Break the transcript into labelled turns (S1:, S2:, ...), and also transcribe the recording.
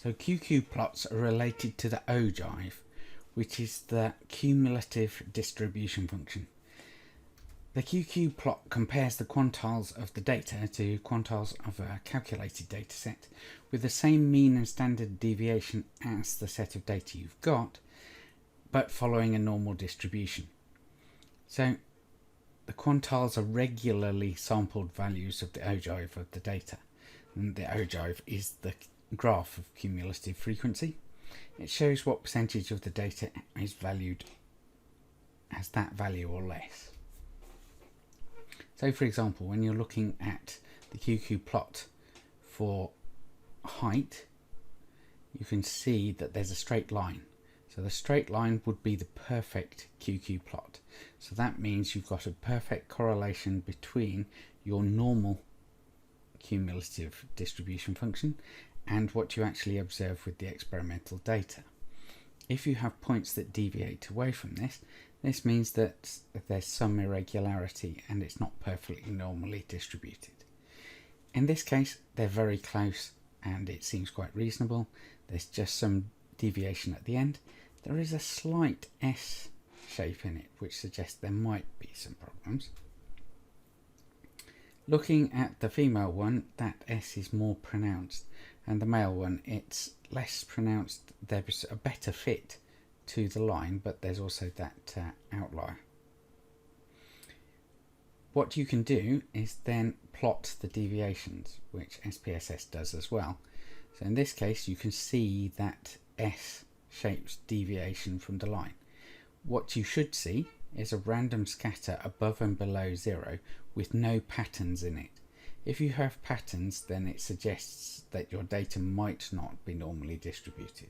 S1: So QQPlots are related to the ogive, which is the cumulative distribution function. The QQplot compares the quantiles of the data to quantiles of a calculated data set with the same mean and standard deviation as the set of data you've got, but following a normal distribution. So the quantiles are regularly sampled values of the ogive of the data, and the ogive is the graph of cumulative frequency. It shows what percentage of the data is valued as that value or less. So for example, when you're looking at the QQplot for height, you can see that there's a straight line. So the straight line would be the perfect QQplot. So that means you've got a perfect correlation between your normal cumulative distribution function and what you actually observe with the experimental data. If you have points that deviate away from this, this means that there's some irregularity and it's not perfectly normally distributed. In this case, they're very close and it seems quite reasonable. There's just some deviation at the end. There is a slight S shape in it, which suggests there might be some problems. Looking at the female one, that S is more pronounced, and the male one, it's less pronounced. There's a better fit to the line, but there's also that outlier. What you can do is then plot the deviations, which SPSS does as well. So in this case, you can see that S shapes deviation from the line. What you should see is a random scatter above and below zero with no patterns in it. If you have patterns, then it suggests that your data might not be normally distributed.